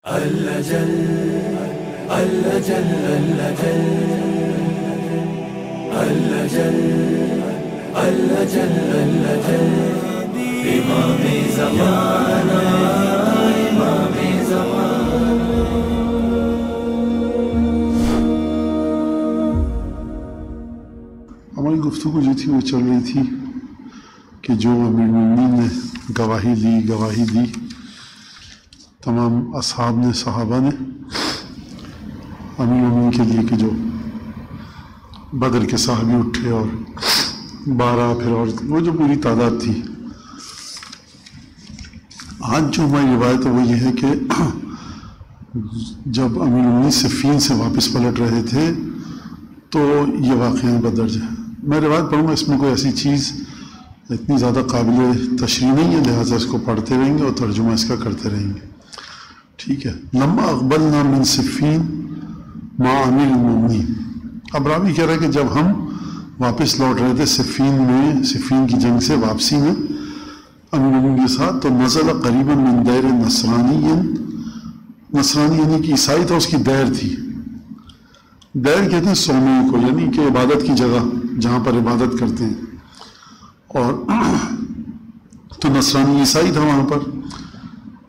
اللجل اللجل اللجل اللجل اللجل اللجل امام زمانہ امام زمانہ. ہماری گفتگو جو تھی وہ چل رہی تھی کہ جو امیر المومنین نے گواہی دی تمام اصحاب نے، صحابہ نے امیر المومنین کے لیے کہ جو بدر کے صحابی اٹھے اور 12 پھر اور وہ جو پوری تعداد تھی. آج جو ہماری روایت ہے وہ یہ ہے کہ جب امیر المومنین صفین سے واپس پلٹ رہے تھے تو یہ واقعہ بدرج ہے. میں روایت پڑھوں گا، اس میں کوئی ایسی چیز اتنی زیادہ قابل تشریح نہیں ہے، لہٰذا اس کو پڑھتے رہیں گے اور ترجمہ اس کا کرتے رہیں گے. ٹھیک ہے. لما اقبلنا من صفین مع امیر المومنین. اب راوی کہہ رہا ہے کہ جب ہم واپس لوٹ رہے تھے صفین کی جنگ سے واپسی میں امیر المومنین کے ساتھ، تو نزل قریبا من دیر نصرانی یعنی کہ عیسائی تھا، اس کی دیر تھی. دیر کہتے ہیں صومعے کو، یعنی کہ عبادت کی جگہ جہاں پر عبادت کرتے ہیں. اور تو نصرانی عیسائی تھا وہاں پر.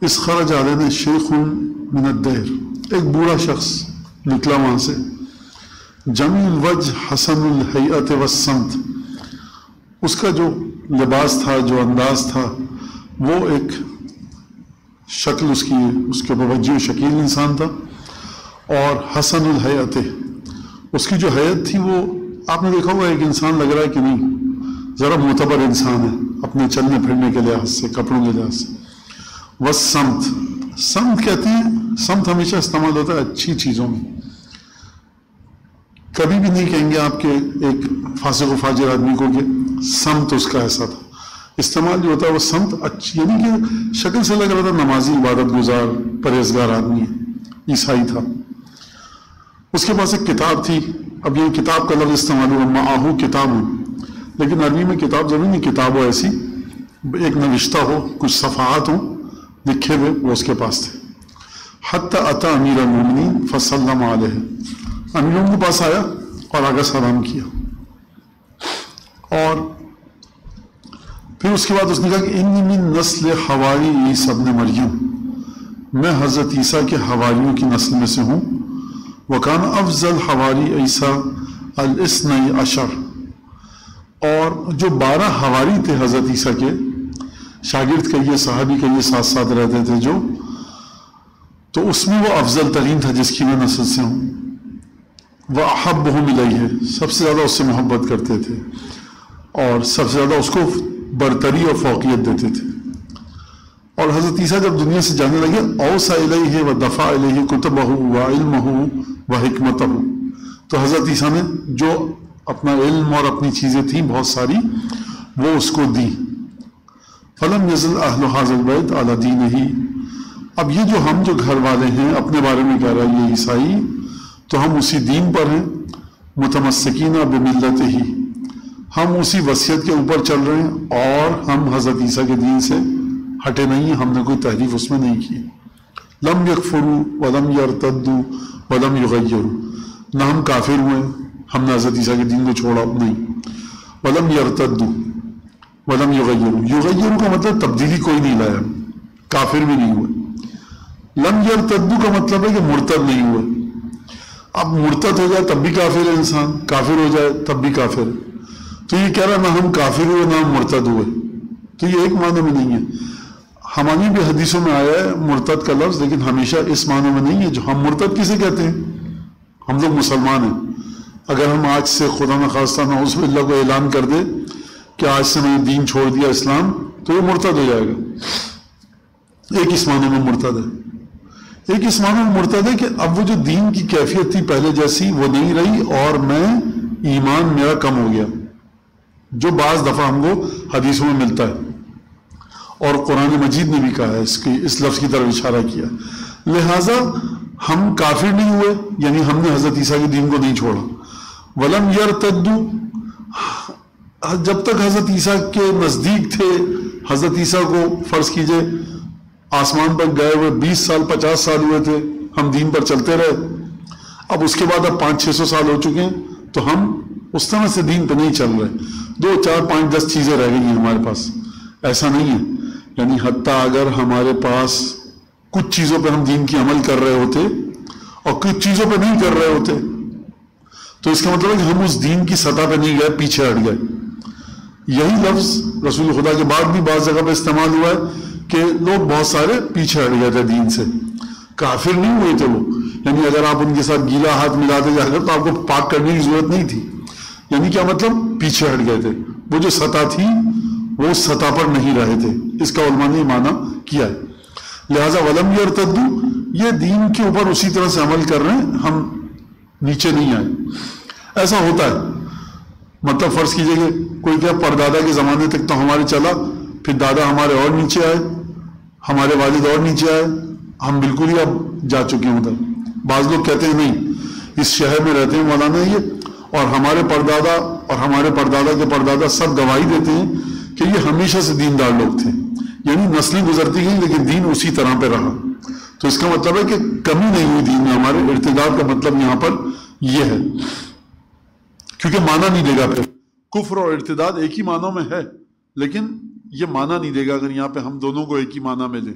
اس خرج علینا شیخ من الدیر، ایک بوڑھا شخص نکلا وہاں سے. جمیل الوجہ حسن الہیئت والسمت، اس کا جو لباس تھا، جو انداز تھا، وہ ایک شکل اس کے باوجہ شکیل انسان تھا. اور حسن الہیئت، اس کی جو حیت تھی وہ آپ نے دیکھا ہوگا ایک انسان لگ رہا ہے کہ نہیں ذرا معتبر انسان ہے اپنے چلنے پھرنے کے لحاظ سے، کپڑوں کے لحاظ سے. والسمت، سمت کہتے ہیں، سمت ہمیشہ استعمال ہوتا ہے اچھی چیزوں میں. کبھی بھی نہیں کہیں گے آپ کے ایک فاسق و فاجر آدمی کو کہ سمت اس کا ایسا تھا. استعمال جو ہوتا ہے وہ سمت اچھی، یعنی کہ شکل سے لگ رہا تھا نمازی، عبادت گزار، پرہیزگار آدمی ہے، عیسائی تھا. اس کے پاس ایک کتاب تھی. اب یہ کتاب کا لفظ استعمال ہوا، معاہو کتاب، لیکن عربی میں کتاب ضروری نہیں کتاب ہو ایسی، ایک نوشتہ ہو، کچھ صفحات ہوں لکھے ہوئے، وہ اس کے پاس تھے. حتی اتی امیر المومنین فسلم علیہ، امیر المومنین کے پاس آیا اور آگے سلام کیا. اور پھر اس کے بعد اس نے کہا کہ انی من نسل حواری عیسیٰ ابن مریم، میں حضرت عیسیٰ کے حواریوں کی نسل میں سے ہوں. وکان افضل حواری عیسیٰ الاثنی عشر، اور جو 12 حواری تھے حضرت عیسیٰ کے شاگرد کہیے، صحابی کہیے، ساتھ ساتھ رہتے تھے جو، تو اس میں وہ افضل ترین تھا جس کی میں نسل سے ہوں. وَأَحَبُّهُمْ إِلَيْهِ، سب سے زیادہ اس سے محبت کرتے تھے اور سب سے زیادہ اس کو برتری اور فوقیت دیتے تھے. اور حضرت عیسیٰ جب دنیا سے جانے لگے، اوصى إِلَيْهِ وَدَفَعَ إِلَيْهِ كُتُبَهُ وَعِلْمَهُ وَحِكْمَتَهُ، تو حضرت عیسیٰ نے جو اپنا علم اور اپنی چیزیں تھیں بہت ساری وہ اس کو دی. فلم يزل اہل هذا البيت على دینه، اب یہ جو ہم جو گھر والے ہیں اپنے بارے میں کہہ رہا ہے یہ عیسائی، تو ہم اسی دین پر ہیں. متمسکین بملته، ہم اسی وصیت کے اوپر چل رہے ہیں اور ہم حضرت عیسیٰ کے دین سے ہٹے نہیں ہیں، ہم نے کوئی تحریف اس میں نہیں کی. لم یکفروا ولم یرتدوا ولم یغیروا، نہ ہم کافر ہوئے، ہم نے حضرت عیسیٰ کے دین کو چھوڑا نہیں. ولم یرتدوا ولم یغیروا، یغیروا کا مطلب تبدیلی کوئی نہیں لایا، کافر بھی نہیں ہوئے. لم یرتدوا کا مطلب ہے کہ مرتد نہیں ہوئے. اب مرتد ہو جائے تب بھی کافر ہے انسان، کافر ہو جائے تب بھی کافر ہے. تو یہ کہہ رہا نہ ہم کافر ہوئے نہ ہم مرتد ہوئے، تو یہ ایک معنی میں نہیں ہے. ہماری بھی حدیثوں میں آیا ہے مرتد کا لفظ، لیکن ہمیشہ اس معنی میں نہیں ہے. جو ہم مرتد کسے کہتے ہیں؟ ہم لوگ مسلمان ہیں. اگر ہم آج سے خدا نخواستہ نعوذ باللہ کو اعلان کر دے کہ آج سے میں نے دین چھوڑ دیا اسلام، تو یہ مرتد ہو جائے گا. ایک اس معنی میں مرتد ہے. ایک اس معنی میں مرتد ہے کہ اب وہ جو دین کی کیفیت تھی پہلے جیسی وہ نہیں رہی، اور میں ایمان میرا کم ہو گیا، جو بعض دفعہ ہم کو حدیثوں میں ملتا ہے اور قرآن مجید نے بھی کہا ہے، اس لفظ کی طرف اشارہ کیا. لہٰذا ہم کافر نہیں ہوئے، یعنی ہم نے حضرت عیسیٰ کے دین کو نہیں چھوڑا. ولم یرتدوا، جب تک حضرت عیسیٰ کے نزدیک تھے، حضرت عیسیٰ کو فرض کیجئے آسمان پر گئے ہوئے 20 سال 50 سال ہوئے تھے، ہم دین پر چلتے رہے. اب اس کے بعد اب 500-600 سال ہو چکے ہیں تو ہم اس طرح سے دین پہ نہیں چل رہے. 2 4 5 10 چیزیں رہ گئی ہیں ہمارے پاس. ایسا نہیں ہے. یعنی حتیٰ اگر ہمارے پاس کچھ چیزوں پہ ہم دین کی عمل کر رہے ہوتے اور کچھ چیزوں پہ نہیں کر رہے ہوتے تو اس کا مطلب ہے کہ ہم اس دین کی سطح پہ نہیں گئے، پیچھے ہٹ گئے. یہی لفظ رسول خدا کے بعد بھی بعض جگہ پہ استعمال ہوا ہے کہ لوگ بہت سارے پیچھے ہٹ گئے تھے دین سے. کافر نہیں ہوئے تھے وہ. یعنی اگر آپ ان کے ساتھ گیلا ہاتھ ملاتے جا کر تو آپ کو پاک کرنے کی ضرورت نہیں تھی. یعنی کیا مطلب؟ پیچھے ہٹ گئے تھے. وہ جو سطح تھی وہ سطح پر نہیں رہے تھے. اس کا علماء نے معنی کیا ہے. لہٰذا ولم یرتدوا، یہ دین کے اوپر اسی طرح سے عمل کر رہے ہیں، ہم نیچے نہیں آئے. ایسا ہوتا ہے. مطلب فرض کیجئے کہ کوئی کیا پردادا کے زمانے تک تو ہمارے چلا، پھر دادا ہمارے اور نیچے آئے، ہمارے والد اور نیچے آئے، ہم بالکل ہی اب جا چکے ہیں ادھر. بعض لوگ کہتے ہیں نہیں، اس شہر میں رہتے ہیں مولانا یہ، اور ہمارے پردادا اور ہمارے پردادا کے پردادا سب گواہی دیتے ہیں کہ یہ ہمیشہ سے دیندار لوگ تھے. یعنی نسلیں گزرتی گئیں لیکن دین اسی طرح پہ رہا. تو اس کا مطلب ہے کہ کمی نہیں ہوئی دین میں ہمارے. ارتداد کا مطلب یہاں پر یہ ہے، کیونکہ معنی نہیں دے گا. پھر کفر اور ارتداد ایک ہی معنوں میں ہے لیکن یہ معنی نہیں دے گا اگر یہاں پہ ہم دونوں کو ایک ہی معنی میں لیں.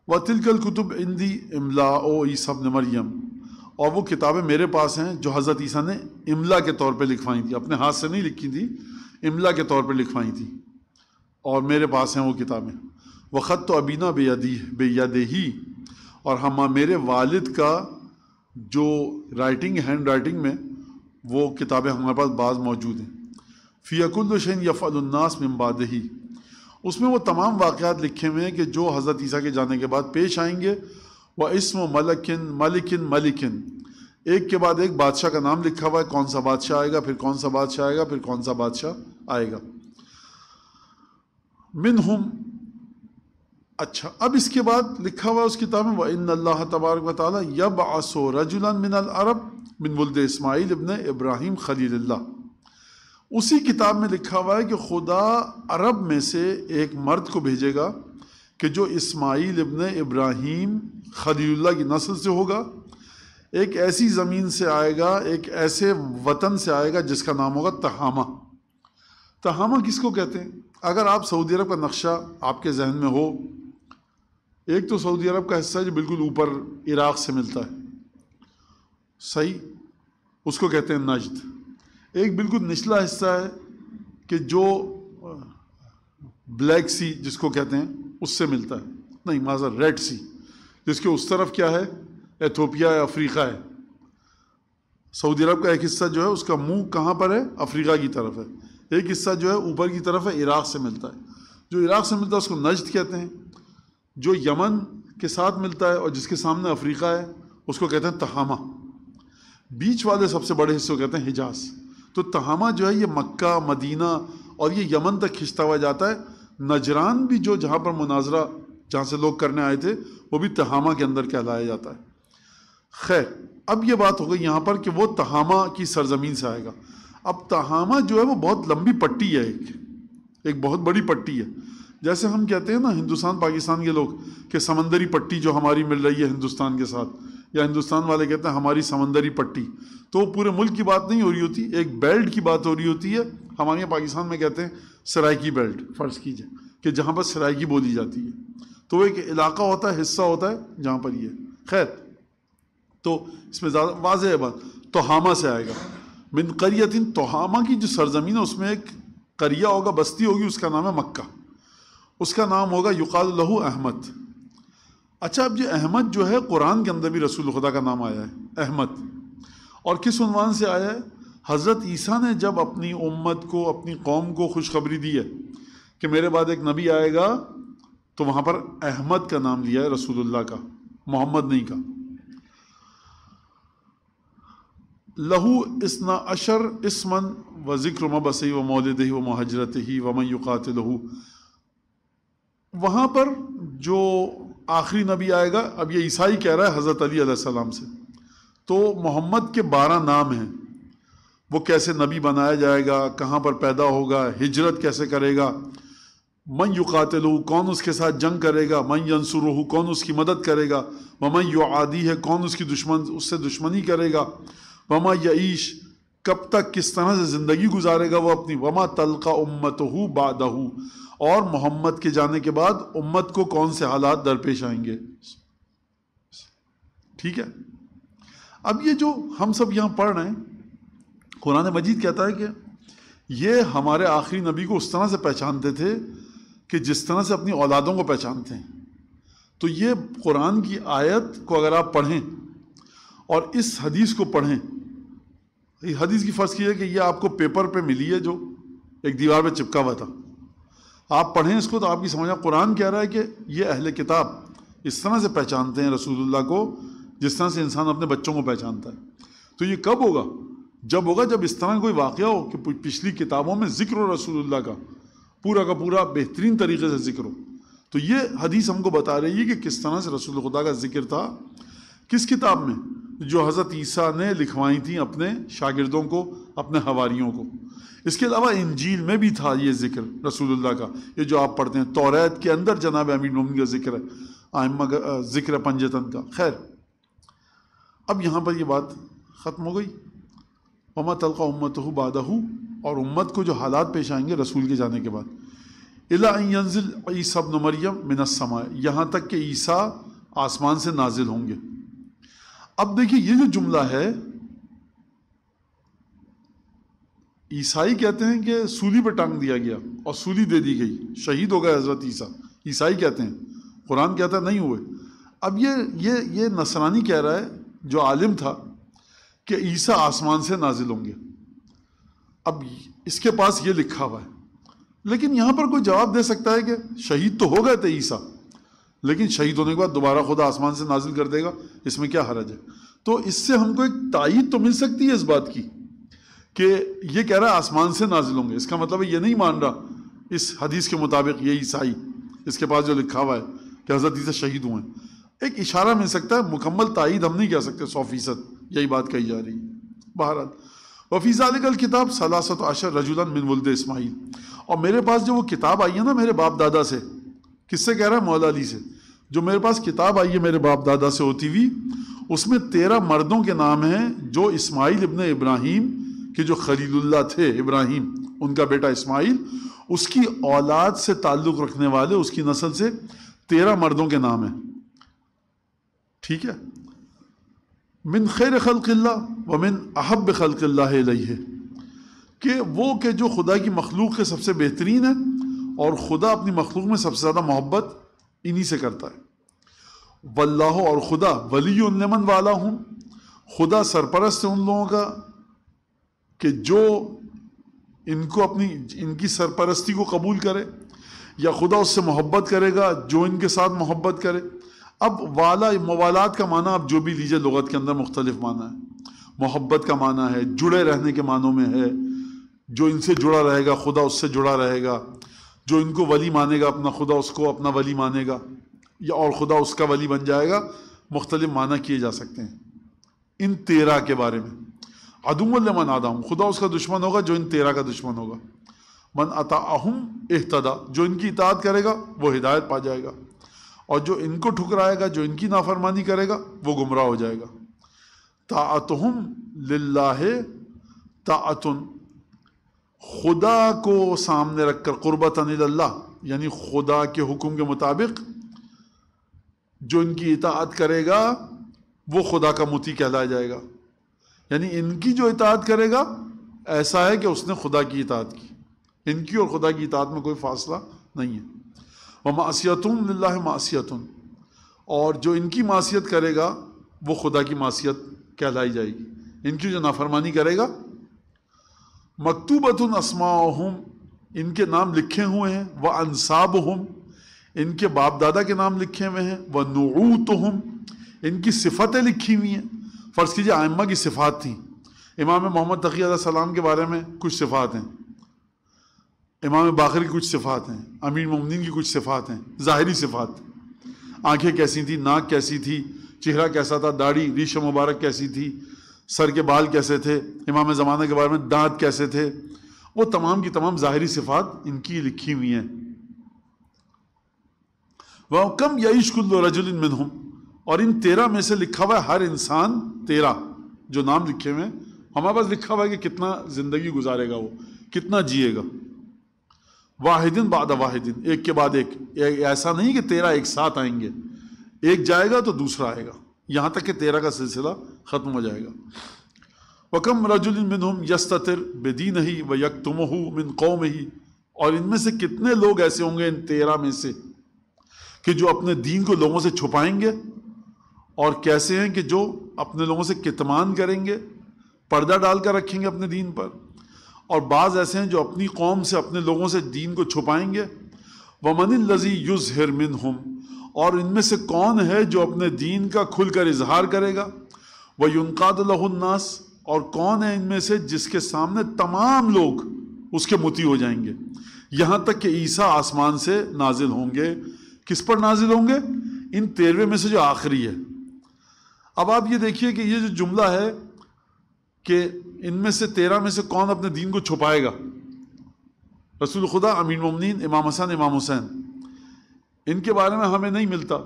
وَتِلْكَ الْكُتُبْ عِنْدِي إِمْلَاءُ عِيسَى ابْنِ مریم، اور وہ کتابیں میرے پاس ہیں جو حضرت عیسیٰ نے املا کے طور پہ لکھوائی تھی. اپنے ہاتھ سے نہیں لکھی تھی، املا کے طور پہ لکھوائی تھی، اور میرے پاس ہیں وہ کتابیں. وَخَطُّ أَبِينَا بِيَدِهِ، اور میرے والد کا جو رائٹنگ ہینڈ رائٹنگ میں وہ کتابیں ہمارے پاس بعض موجود ہیں. فِيهَا كُلُّ شَيْءٍ يَفْعَلُ النَّاسُ مِن بَعْدِهِ، اس میں وہ تمام واقعات لکھے ہوئے ہیں کہ جو حضرت عیسیٰ کے جانے کے بعد پیش آئیں گے. وَاسْمُ مَلِكٍ، ایک کے بعد ایک بادشاہ کا نام لکھا ہوا ہے، کون سا بادشاہ آئے گا، پھر کون سا بادشاہ آئے گا، پھر کون سا بادشاہ آئے گا. منہم، اچھا اب اس کے بعد لکھا ہوا ہے اس کتاب میں وَإِنَّ اللَّهَ تَبَارَكَ وَتَعَالَى يَبْعَثُ رَجُلًا مِنَ الْعَرَبِ مِنْ وُلْدِ اسماعیل ابن ابراہیم خلیل اللہ. اسی کتاب میں لکھا ہوا ہے کہ خدا عرب میں سے ایک مرد کو بھیجے گا کہ جو اسماعیل ابن ابراہیم خلیل اللہ کی نسل سے ہوگا. ایک ایسی زمین سے آئے گا، ایک ایسے وطن سے آئے گا جس کا نام ہوگا تہامہ. تہامہ کس کو کہتے ہیں؟ اگر آپ سعودی عرب کا نقشہ آپ کے ذہن میں ہو، ایک تو سعودی عرب کا حصہ جو بالکل اوپر عراق سے ملتا ہے، صحیح، اس کو کہتے ہیں نجد. ایک بالکل نچلا حصہ ہے کہ جو بلیک سی جس کو کہتے ہیں اس سے ملتا ہے، نہیں معذر ریڈ سی، جس کے اس طرف کیا ہے، ایتھوپیا ہے، افریقہ ہے. سعودی عرب کا ایک حصہ جو ہے اس کا منہ کہاں پر ہے؟ افریقہ کی طرف ہے. ایک حصہ جو ہے اوپر کی طرف ہے، عراق سے ملتا ہے. جو عراق سے ملتا ہے اس کو نجد کہتے ہیں. جو یمن کے ساتھ ملتا ہے اور جس کے سامنے افریقہ ہے اس کو کہتے ہیں تہامہ. بیچ والے سب سے بڑے حصے کو کہتے ہیں حجاز. تو تہامہ جو ہے یہ مکہ، مدینہ اور یہ یمن تک کھنچتا ہوا جاتا ہے. نجران بھی جو جہاں پر مناظرہ جہاں سے لوگ کرنے آئے تھے وہ بھی تہامہ کے اندر کہلایا جاتا ہے. خیر، اب یہ بات ہو گئی یہاں پر کہ وہ تہامہ کی سرزمین سے آئے گا. اب تہامہ جو ہے وہ بہت لمبی پٹی ہے، ایک بہت بڑی پٹی ہے. جیسے ہم کہتے ہیں نا ہندوستان پاکستان کے لوگ کہ سمندری پٹی جو ہماری مل رہی ہے ہندوستان کے ساتھ، یا ہندوستان والے کہتے ہیں ہماری سمندری پٹی، تو وہ پورے ملک کی بات نہیں ہو رہی ہوتی، ایک بیلٹ کی بات ہو رہی ہوتی ہے. ہمارے یہاں پاکستان میں کہتے ہیں سرائکی بیلٹ، فرض کیجئے کہ جہاں پر سرائکی بولی جاتی ہے. تو وہ ایک علاقہ ہوتا ہے، حصہ ہوتا ہے جہاں پر یہ. خیر، تو اس میں زیادہ واضح ہے بات. تہامہ سے آئے گا. من قریۃ، تہامہ کی جو سرزمین ہے اس میں ایک قریہ ہوگا، بستی ہوگی، اس کا نام ہے مکہ. اس کا نام ہوگا یقال لہ احمد. اچھا، اب یہ احمد جو ہے قرآن کے اندر بھی رسول خدا کا نام آیا ہے احمد. اور کس عنوان سے آیا ہے؟ حضرت عیسیٰ نے جب اپنی امت کو، اپنی قوم کو خوشخبری دی ہے کہ میرے بعد ایک نبی آئے گا، تو وہاں پر احمد کا نام لیا ہے رسول اللہ کا، محمد نہیں کا. لہو اسنا عشر اسمن و ذکر مبعثہ و مولدہ و مہاجرتہ و من یقاتلہ. وہاں پر جو آخری نبی آئے گا، اب یہ عیسائی کہہ رہا ہے حضرت علی علیہ السلام سے، تو محمد کے 12 نام ہیں. وہ کیسے نبی بنایا جائے گا، کہاں پر پیدا ہوگا، ہجرت کیسے کرے گا، من یقاتلہ کون اس کے ساتھ جنگ کرے گا، من ینصرہ کون اس کی مدد کرے گا، ومن یعادی ہے کون اس کی اس سے دشمنی کرے گا، وما یعیش کب تک کس طرح سے زندگی گزارے گا وہ اپنی، وما تلقى امتہ بعدہ اور محمد کے جانے کے بعد امت کو کون سے حالات درپیش آئیں گے. ٹھیک ہے. اب یہ جو ہم سب یہاں پڑھ رہے ہیں، قرآن مجید کہتا ہے کہ یہ ہمارے آخری نبی کو اس طرح سے پہچانتے تھے کہ جس طرح سے اپنی اولادوں کو پہچانتے ہیں. تو یہ قرآن کی آیت کو اگر آپ پڑھیں اور اس حدیث کو پڑھیں، حدیث کی فرض کی ہے کہ یہ آپ کو پیپر پہ ملی ہے جو ایک دیوار پہ چپکا ہوا تھا، آپ پڑھیں اس کو تو آپ کی سمجھ قرآن کہہ رہا ہے کہ یہ اہل کتاب اس طرح سے پہچانتے ہیں رسول اللہ کو جس طرح سے انسان اپنے بچوں کو پہچانتا ہے. تو یہ کب ہوگا؟ جب ہوگا جب اس طرح کوئی واقعہ ہو کہ پچھلی کتابوں میں ذکر ہو رسول اللہ کا پورا بہترین طریقے سے ذکر ہو. تو یہ حدیث ہم کو بتا رہی ہے کہ کس طرح سے رسول خدا کا ذکر تھا کس کتاب میں، جو حضرت عیسیٰ نے لکھوائی تھیں اپنے شاگردوں کو، اپنے حواریوں کو. اس کے علاوہ انجیل میں بھی تھا یہ ذکر رسول اللہ کا، یہ جو آپ پڑھتے ہیں. توریت کے اندر جناب امیر المومنین کا ذکر ہے، ائمہ کا ذکر ہے پنجتن کا. خیر، اب یہاں پر یہ بات ختم ہو گئی. وما تلقى امتہ بعدہ، اور امت کو جو حالات پیش آئیں گے رسول کے جانے کے بعد. الی ان ینزل عیسی ابن مریم من السماء، یہاں تک کہ عیسیٰ آسمان سے نازل ہوں گے. اب دیکھیے یہ جو جملہ ہے، عیسائی کہتے ہیں کہ سولی پہ ٹانگ دیا گیا اور سولی دے دی گئی، شہید ہو گئے حضرت عیسیٰ. عیسائی کہتے ہیں، قرآن کہتا ہے نہیں ہوئے. اب یہ نصرانی کہہ رہا ہے جو عالم تھا کہ عیسیٰ آسمان سے نازل ہوں گے. اب اس کے پاس یہ لکھا ہوا ہے، لیکن یہاں پر کوئی جواب دے سکتا ہے کہ شہید تو ہو گئے تھے عیسیٰ، لیکن شہید ہونے کے بعد دوبارہ خدا آسمان سے نازل کر دے گا، اس میں کیا حرج ہے؟ تو اس سے ہم کو ایک تائید تو مل سکتی ہے اس بات کی کہ یہ کہہ رہا ہے آسمان سے نازل ہوں گے. اس کا مطلب ہے یہ نہیں مان رہا اس حدیث کے مطابق یہ عیسائی، اس کے پاس جو لکھا ہوا ہے کہ حضرت عیسیٰ شہید ہوئے ہیں. ایک اشارہ مل سکتا ہے، مکمل تائید ہم نہیں کہہ سکتے 100% یہی بات کہی جا رہی ہے. بہرحال وفی ذالک الکتاب 13 رجلا من ولد اسماعیل، اور میرے پاس جو وہ کتاب آئی ہے نا میرے باپ دادا سے، کس سے کہہ رہا ہے؟ مولا علی سے. جو میرے پاس کتاب آئی ہے میرے باپ دادا سے ہوتی ہوئی، اس میں 13 مردوں کے نام ہیں جو اسماعیل ابن ابراہیم کہ جو خلیل اللہ تھے، ابراہیم ان کا بیٹا اسماعیل، اس کی اولاد سے تعلق رکھنے والے، اس کی نسل سے 13 مردوں کے نام ہیں. ٹھیک ہے. من خیر خلق اللہ ومن احب خلق اللہ الیہ، کہ وہ کہ جو خدا کی مخلوق کے سب سے بہترین ہے اور خدا اپنی مخلوق میں سب سے زیادہ محبت انہی سے کرتا ہے. واللہ، اور خدا، ولی لمن والا ہوں، خدا سرپرست ہے ان لوگوں کا کہ جو ان کو ان کی سرپرستی کو قبول کرے، یا خدا اس سے محبت کرے گا جو ان کے ساتھ محبت کرے. اب والا، موالات کا معنی آپ جو بھی لیجئے لغت کے اندر مختلف معنی ہے. محبت کا معنی ہے جڑے رہنے کے معنوں میں ہے، جو ان سے جڑا رہے گا خدا اس سے جڑا رہے گا. جو ان کو ولی مانے گا اپنا خدا اس کو اپنا ولی مانے گا، یا اور خدا اس کا ولی بن جائے گا. مختلف معنی کیے جا سکتے ہیں ان 13 کے بارے میں. عدو لمن عاداہم، خدا اس کا دشمن ہوگا جو ان 13 کا دشمن ہوگا. من اطاعہم اہتدی، جو ان کی اطاعت کرے گا وہ ہدایت پا جائے گا، اور جو ان کو ٹھکرائے گا، جو ان کی نافرمانی کرے گا، وہ گمراہ ہو جائے گا. طاعتہم للہ طاعت، خدا کو سامنے رکھ کر، قربتاً اللہ، یعنی خدا کے حکم کے مطابق جو ان کی اطاعت کرے گا وہ خدا کا مطیع کہلایا جائے گا. یعنی ان کی جو اطاعت کرے گا ایسا ہے کہ اس نے خدا کی اطاعت کی. ان کی اور خدا کی اطاعت میں کوئی فاصلہ نہیں ہے. ومعصیتہم للہ معصیۃ، اور جو ان کی معصیت کرے گا وہ خدا کی معصیت کہلائی جائے گی. ان کی جو نافرمانی کرے گا. مکتوبۃ اسماءہم، ان کے نام لکھے ہوئے ہیں. وانسابہم، ان کے باپ دادا کے نام لکھے ہوئے ہیں. ونعوتہم، ان کی صفتیں لکھی ہوئی ہیں. فرض کیجیے ائمہ کی صفات تھیں. امام محمد تقی علیہ السلام کے بارے میں کچھ صفات ہیں، امام باقر کی کچھ صفات ہیں، امیر المومنین کی کچھ صفات ہیں، ظاہری صفات. آنکھیں کیسی تھیں، ناک کیسی تھی، چہرہ کیسا تھا، داڑھی ریش مبارک کیسی تھی، سر کے بال کیسے تھے، امام زمانہ کے بارے میں دانت کیسے تھے، وہ تمام کی تمام ظاہری صفات ان کی لکھی ہوئی ہیں. وَكَمْ يَعِيشُ كُلُّ رَجُلٍ مِّنْهُمْ، اور ان 13 میں سے لکھا ہوا ہے ہر انسان 13 جو نام لکھے ہوئے ہیں ہمارے پاس لکھا ہوا ہے کہ کتنا زندگی گزارے گا، وہ کتنا جیے گا. واحد بعد واحد، ایک کے بعد ایک. ایسا نہیں کہ 13 ایک ساتھ آئیں گے، ایک جائے گا تو دوسرا آئے گا، یہاں تک کہ 13 کا سلسلہ ختم ہو جائے گا. وَكَمْ رَجُلٍ مِّنْهُمْ يَسْتَتِرُ بِدِينِهِ وَيَكْتُمُهُ مِنْ قَوْمِهِ، اور ان میں سے کتنے لوگ ایسے ہوں گے ان 13 میں سے کہ جو اپنے دین کو لوگوں سے چھپائیں گے، اور کیسے ہیں کہ جو اپنے لوگوں سے کتمان کریں گے، پردہ ڈال کر رکھیں گے اپنے دین پر. اور بعض ایسے ہیں جو اپنی قوم سے اپنے لوگوں سے دین کو چھپائیں گے. وَمَنِ الَّذِي يُظْهِرُ مِنْهُمْ، اور ان میں سے کون ہے جو اپنے دین کا کھل کر اظہار کرے گا. وَيُنْقَادُ لَهُ النَّاسِ، اور کون ہے ان میں سے جس کے سامنے تمام لوگ اس کے مطیع ہو جائیں گے، یہاں تک کہ عیسیٰ آسمان سے نازل ہوں گے. کس پر نازل ہوں گے؟ ان 13 میں سے جو آخری ہے. اب آپ یہ دیکھیے کہ یہ جو جملہ ہے کہ ان میں سے 13 میں سے کون اپنے دین کو چھپائے گا، رسول خدا، امیر المومنین، امام حسن، امام حسین، ان کے بارے میں ہمیں نہیں ملتا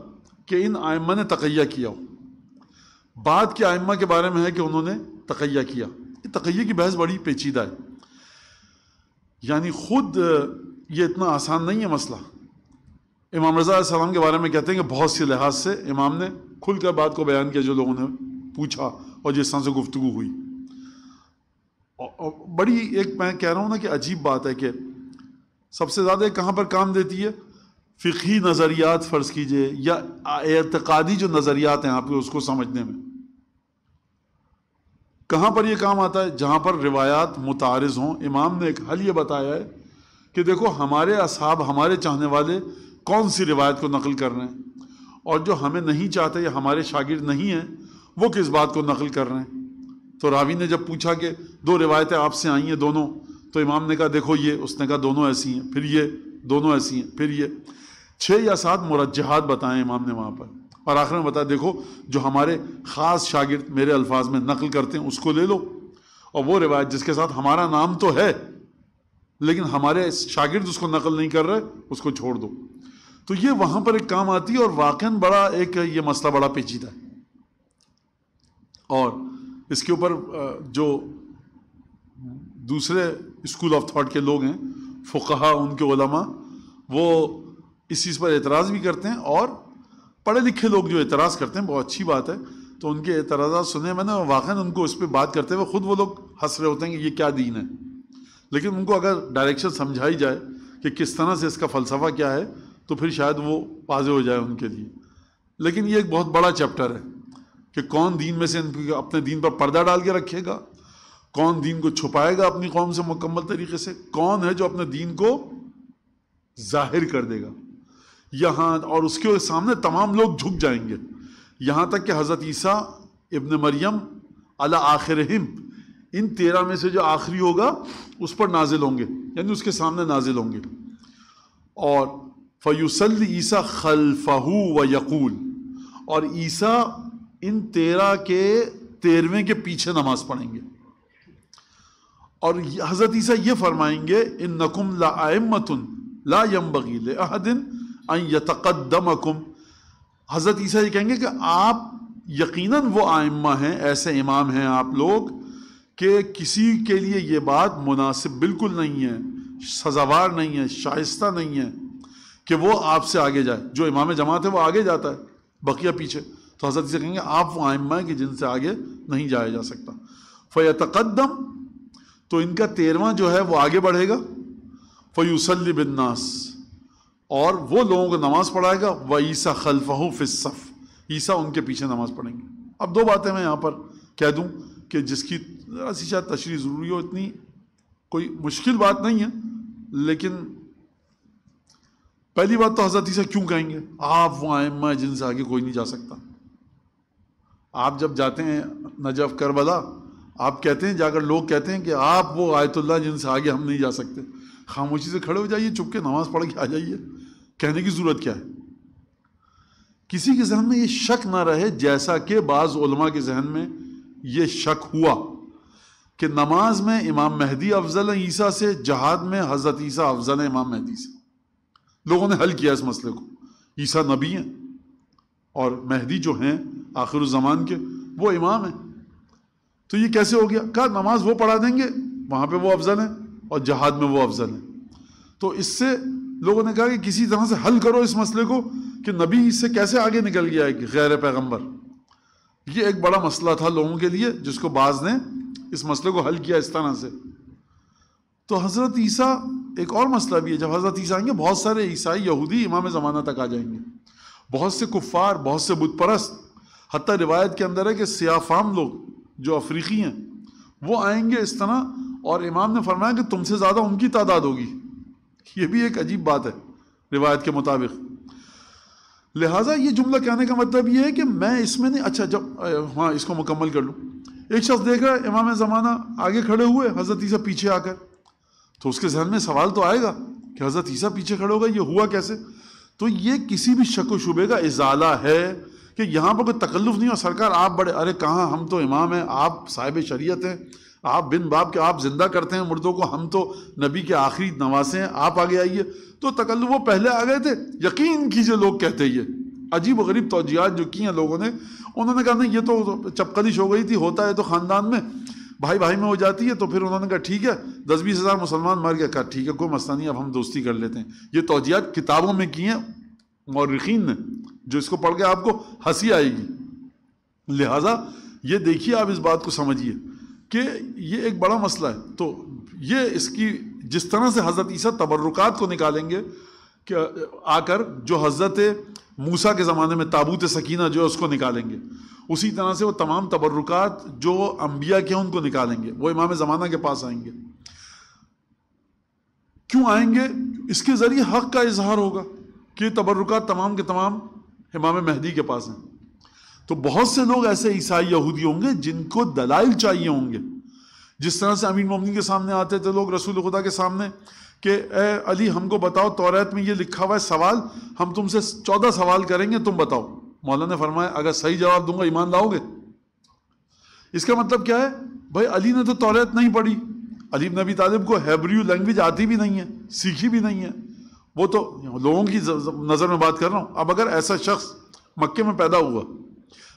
کہ ان ائمہ نے تقیہ کیا ہو. بعد کے ائمہ کے بارے میں ہے کہ انہوں نے تقیہ کیا. یہ تقیہ کی بحث بڑی پیچیدہ ہے، یعنی خود یہ اتنا آسان نہیں ہے مسئلہ. امام رضا علیہ السلام کے بارے میں کہتے ہیں کہ بہت سے لحاظ سے امام نے کھل کر بات کو بیان کیا جو لوگوں نے پوچھا اور جس طرح سے گفتگو ہوئی. اور بڑی ایک میں کہہ رہا ہوں نا کہ عجیب بات ہے کہ سب سے زیادہ کہاں پر کام دیتی ہے؟ فقہی نظریات فرض کیجئے یا اعتقادی جو نظریات ہیں آپ کے اس کو سمجھنے میں. کہاں پر یہ کام آتا ہے؟ جہاں پر روایات متعارض ہوں. امام نے ایک حل یہ بتایا ہے کہ دیکھو ہمارے اصحاب، ہمارے چاہنے والے کون سی روایت کو نقل کر رہے ہیں، اور جو ہمیں نہیں چاہتے یا ہمارے شاگرد نہیں ہیں وہ کس بات کو نقل کر رہے ہیں. تو راوی نے جب پوچھا کہ 2 روایتیں آپ سے آئی ہیں دونوں، تو امام نے کہا دیکھو یہ، اس نے کہا دونوں ایسی ہیں، پھر یہ، دونوں ایسی ہیں، پھر یہ. 6 یا 7 مرجحات بتائیں امام نے وہاں پر، اور آخر میں بتایا دیکھو جو ہمارے خاص شاگرد میرے الفاظ میں نقل کرتے ہیں اس کو لے لو، اور وہ روایت جس کے ساتھ ہمارا نام تو ہے لیکن ہمارے شاگرد اس کو نقل نہیں کر رہے اس کو چھوڑ دو. تو یہ وہاں پر ایک کام آتی ہے، اور واقعاً بڑا ایک یہ مسئلہ بڑا پیچیدہ ہے. اور اس کے اوپر جو دوسرے اسکول آف تھاٹ کے لوگ ہیں، فقہا، ان کے علماء، وہ اس چیز پر اعتراض بھی کرتے ہیں، اور پڑھے لکھے لوگ جو اعتراض کرتے ہیں بہت اچھی بات ہے. تو ان کے اعتراضات سنے میں نے، واقعاً ان کو اس پہ بات کرتے ہوئے خود وہ لوگ ہنس رہے ہوتے ہیں کہ یہ کیا دین ہے. لیکن ان کو اگر ڈائریکشن سمجھائی جائے کہ کس طرح سے اس کا فلسفہ کیا ہے تو پھر شاید وہ واضح ہو جائے ان کے لیے. لیکن یہ ایک بہت بڑا چیپٹر ہے کہ کون دین میں سے اپنے دین پر پردہ ڈال کے رکھے گا، کون دین کو چھپائے گا اپنی قوم سے مکمل طریقے سے، کون ہے جو اپنے دین کو ظاہر کر دے گا یہاں، اور اس کے سامنے تمام لوگ جھک جائیں گے، یہاں تک کہ حضرت عیسیٰ ابن مریم علی آخرہم، ان 13 میں سے جو آخری ہوگا اس پر نازل ہوں گے، یعنی اس کے سامنے نازل ہوں گے. اور فَيُصَلِّ عیسیٰ خَلْفَهُ وَيَقُولُ، اور عیسیٰ ان 13 کے 13ویں کے پیچھے نماز پڑھیں گے، اور حضرت عیسیٰ یہ فرمائیں گے اِنَّكُمْ لَأَئِمَّةٌ لَا يَنبَغِي لِأَحَدٍ أَن يَتَقَدَّمَكُمْ. حضرت عیسیٰ یہ کہیں گے کہ آپ یقیناً وہ ائمہ ہیں، ایسے امام ہیں آپ لوگ کہ کسی کے لیے یہ بات مناسب بالکل نہیں ہے، سزاوار نہیں ہے، شائستہ نہیں ہے کہ وہ آپ سے آگے جائے. جو امام جماعت ہے وہ آگے جاتا ہے، بقیہ پیچھے. تو حضرت سے کہیں گے آپ وہ ائمہ ہیں کہ جن سے آگے نہیں جایا جا سکتا. فَيَتَقَدَّمْ، تو ان کا 13واں جو ہے وہ آگے بڑھے گا. فَيُصَلِّ بِالنَّاسِ، اور وہ لوگوں کو نماز پڑھائے گا. وَعِيسَى خَلْفَهُ فِي الصَّفِّ، عیسیٰ ان کے پیچھے نماز پڑھیں گے. اب 2 باتیں میں یہاں پر کہہ دوں کہ جس کی ایسی شاید تشریح ضروری ہو، اتنی کوئی مشکل بات نہیں ہے. لیکن پہلی بات تو حضرت عیسیٰ کیوں کہیں گے آپ وہ ائمہ ہیں جن سے آگے کوئی نہیں جا سکتا. آپ جب جاتے ہیں نجف، کربلا، آپ کہتے ہیں، جا کر لوگ کہتے ہیں کہ آپ وہ آیت اللہ جن سے آگے ہم نہیں جا سکتے. خاموشی سے کھڑے ہو جائیے، چپ کے نماز پڑھ کے آ جائیے. کہنے کی ضرورت کیا ہے؟ کسی کے ذہن میں یہ شک نہ رہے، جیسا کہ بعض علماء کے ذہن میں یہ شک ہوا کہ نماز میں امام مہدی افضل ہے عیسیٰ سے، جہاد میں حضرت عیسیٰ افضل ہے امام مہدی سے. لوگوں نے حل کیا اس مسئلے کو، عیسیٰ نبی ہیں اور مہدی جو ہیں آخر الزمان کے وہ امام ہیں، تو یہ کیسے ہو گیا؟ کہا نماز وہ پڑھا دیں گے، وہاں پہ وہ افضل ہیں اور جہاد میں وہ افضل ہیں۔ تو اس سے لوگوں نے کہا کہ کسی طرح سے حل کرو اس مسئلے کو کہ نبی اس سے کیسے آگے نکل گیا ہے غیر پیغمبر۔ یہ ایک بڑا مسئلہ تھا لوگوں کے لیے، جس کو بعض نے اس مسئلے کو حل کیا اس طرح سے۔ تو حضرت عیسیٰ ایک اور مسئلہ بھی ہے، جب حضرت عیسیٰ آئیں گے بہت سارے عیسائی یہودی امام زمانہ تک آ جائیں گے، بہت سے کفار، بہت سے بت پرست، حتیٰ روایت کے اندر ہے کہ سیاہ فام لوگ جو افریقی ہیں وہ آئیں گے اس طرح، اور امام نے فرمایا کہ تم سے زیادہ ان کی تعداد ہوگی۔ یہ بھی ایک عجیب بات ہے روایت کے مطابق۔ لہٰذا یہ جملہ کہنے کا مطلب یہ ہے کہ میں اس میں نہیں، اچھا جب ہاں اس کو مکمل کر لوں، ایک شخص دیکھ رہا ہے امام زمانہ آگے کھڑے ہوئے، حضرت عیسیٰ پیچھے آ کر، تو اس کے ذہن میں سوال تو آئے گا کہ حضرت عیسیٰ پیچھے کھڑے ہو گئے، یہ ہوا کیسے؟ تو یہ کسی بھی شک و شبے کا ازالہ ہے کہ یہاں پر کوئی تکلف نہیں، اور سرکار آپ بڑے، ارے کہاں، ہم تو امام ہیں، آپ صاحب شریعت ہیں، آپ بن باب کے آپ زندہ کرتے ہیں مردوں کو، ہم تو نبی کے آخری نواسے ہیں، آپ آگے آئیے۔ تو تکلف وہ پہلے آ گئے تھے، یقین کیجئے لوگ کہتے یہ عجیب و غریب توجیہات جو کی ہیں لوگوں نے، انہوں نے کہا نہیں یہ تو چپقلش ہو گئی تھی، ہوتا ہے تو خاندان میں بھائی بھائی میں ہو جاتی ہے، تو پھر انہوں نے کہا ٹھیک ہے 10-20 ہزار مسلمان مر گئے، کہا ٹھیک ہے کوئی مسئلہ نہیں، اب ہم دوستی کر لیتے ہیں۔ یہ توجیہات کتابوں میں کی ہیں مورخین نے، جو اس کو پڑھ کے آپ کو ہنسی آئے گی۔ لہٰذا یہ دیکھیے آپ اس بات کو سمجھیے کہ یہ ایک بڑا مسئلہ ہے۔ تو یہ اس کی جس طرح سے حضرت عیسیٰ تبرکات کو نکالیں گے کہ آ کر، جو حضرت موسیٰ کے زمانے میں تابوت سکینہ جو ہے اس کو نکالیں گے، اسی طرح سے وہ تمام تبرکات جو انبیاء کے ہیں ان کو نکالیں گے، وہ امام زمانہ کے پاس آئیں گے۔ کیوں آئیں گے؟ اس کے ذریعے حق کا اظہار ہوگا کہ یہ تبرکات تمام کے تمام امام مہدی کے پاس ہیں۔ تو بہت سے لوگ ایسے عیسائی یہودی ہوں گے جن کو دلائل چاہیے ہوں گے، جس طرح سے امیر مومنین کے سامنے آتے تھے لوگ رسول خدا کے سامنے کہ اے علی ہم کو بتاؤ توریت میں یہ لکھا ہوا ہے سوال، ہم تم سے 14 سوال کریں گے، تم بتاؤ۔ مولا نے فرمایا اگر صحیح جواب دوں گا ایمان لاؤ گے؟ اس کا مطلب کیا ہے؟ بھائی علی نے تو توریت نہیں پڑھی، علی بن ابی طالب کو ہیبریو لینگویج آتی بھی نہیں ہے، سیکھی بھی نہیں ہے، وہ تو لوگوں کی نظر میں بات کر رہا ہوں۔ اب اگر ایسا شخص مکے میں پیدا ہوا،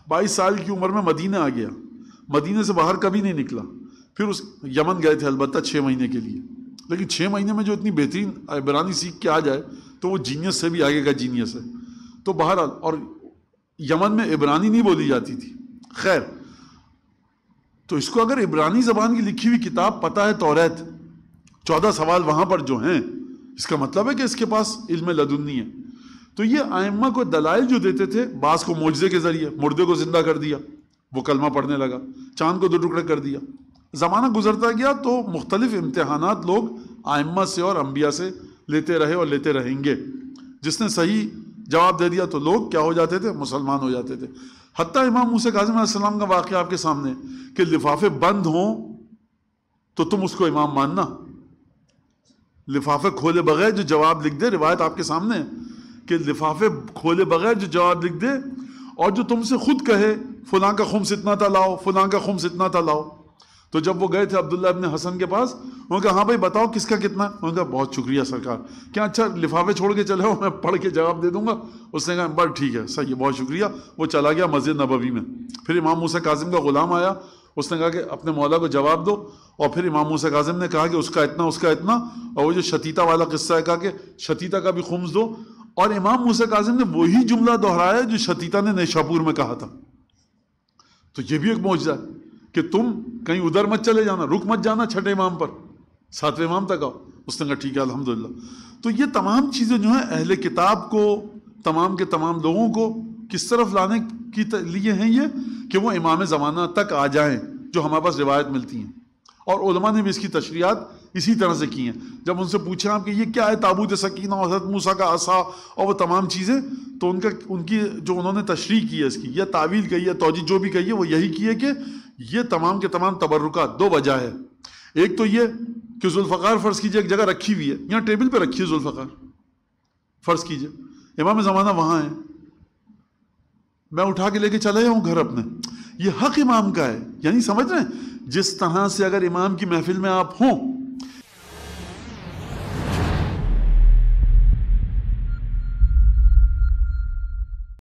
22 سال کی عمر میں مدینہ آ گیا، مدینہ سے باہر کبھی نہیں نکلا، پھر اس یمن گئے تھے البتہ 6 مہینے کے لیے، لیکن 6 مہینے میں جو اتنی بہترین عبرانی سیکھ کے آ جائے تو وہ جینیس سے بھی آگے کا جینیس ہے۔ تو بہرحال، اور یمن میں عبرانی نہیں بولی جاتی تھی، خیر، تو اس کو اگر عبرانی زبان کی لکھی ہوئی کتاب پتہ ہے توریت، 14 سوال وہاں پر جو ہیں، اس کا مطلب ہے کہ اس کے پاس علم لدنی ہے۔ تو یہ ائمہ کو دلائل جو دیتے تھے، بعض کو معجزے کے ذریعے، مردے کو زندہ کر دیا، وہ کلمہ پڑھنے لگا، چاند کو 2 ٹکڑے کر دیا۔ زمانہ گزرتا گیا تو مختلف امتحانات لوگ ائمہ سے اور انبیاء سے لیتے رہے اور لیتے رہیں گے۔ جس نے صحیح جواب دے دیا تو لوگ کیا ہو جاتے تھے؟ مسلمان ہو جاتے تھے۔ حتیٰ امام موسیٰ کاظم علیہ السلام کا واقعہ آپ کے سامنے کہ لفافے بند ہوں تو تم اس کو امام ماننا، لفافے کھولے بغیر جو جواب لکھ دے، روایت آپ کے سامنے ہے کہ لفافے کھولے بغیر جو جواب لکھ دے اور جو تم سے خود کہے فلاں کا خمس اتنا تھا لاؤ، فلاں کا خمس اتنا تھا لاؤ۔ تو جب وہ گئے تھے عبداللہ ابن حسن کے پاس، انہوں نے کہا ہاں بھائی بتاؤ کس کا کتنا؟ انہوں نے کہا بہت شکریہ سرکار، کیا اچھا لفافے چھوڑ کے چلے ہو، میں پڑھ کے جواب دے دوں گا؟ اس نے کہا بس ٹھیک ہے صحیح ہے بہت شکریہ۔ وہ چلا گیا مسجد نبوی میں۔ پھر امام موسیٰ کاظم کا غلام آیا، اس نے کہا کہ اپنے مولا کو جواب دو، اور پھر امام موسیٰ کاظم نے کہا کہ اس کا اتنا، اس کا اتنا، اور وہ جو شتیتا والا قصہ ہے کہا کہ شتیتا کا بھی خمس دو، اور امام موسیٰ کاظم نے وہی جملہ دہرایا جو شتیتا نے نیشاپور میں کہا تھا۔ تو یہ بھی ایک معجزہ ہے کہ تم کہیں ادھر مت چلے جانا، رک مت جانا 6 امام پر، 7ویں امام تک آؤ۔ اس نے کہا ٹھیک ہے الحمدللہ۔ تو یہ تمام چیزیں جو ہیں اہل کتاب کو، تمام کے تمام لوگوں کو کس طرف لانے کے لیے ہیں یہ کہ وہ امام زمانہ تک آ جائیں جو ہمارے پاس روایت ملتی ہیں۔ اور علماء نے بھی اس کی تشریحات اسی طرح سے کی ہیں۔ جب ان سے پوچھا آپ کہ یہ کیا ہے تابوت سکینہ اور حضرت موسیٰ کا عصا اور وہ تمام چیزیں، تو ان کی جو انہوں نے تشریح کی ہے اس کی، یا تعویل کہی ہے، توجیہ جو بھی کہی ہے، وہ یہی کی ہے کہ یہ تمام کے تمام تبرکات 2 وجہ ہے۔ ایک تو یہ کہ ذوالفقار فرض کیجئے ایک جگہ رکھی ہوئی ہے، یہاں ٹیبل پہ رکھی ہے ذوالفقار، فرض کیجئے امام زمانہ وہاں ہے، میں اٹھا کے لے کے چلا جاؤں گھر اپنے، یہ حق امام کا ہے۔ یعنی سمجھ رہے ہیں، جس طرح سے اگر امام کی محفل میں آپ ہوں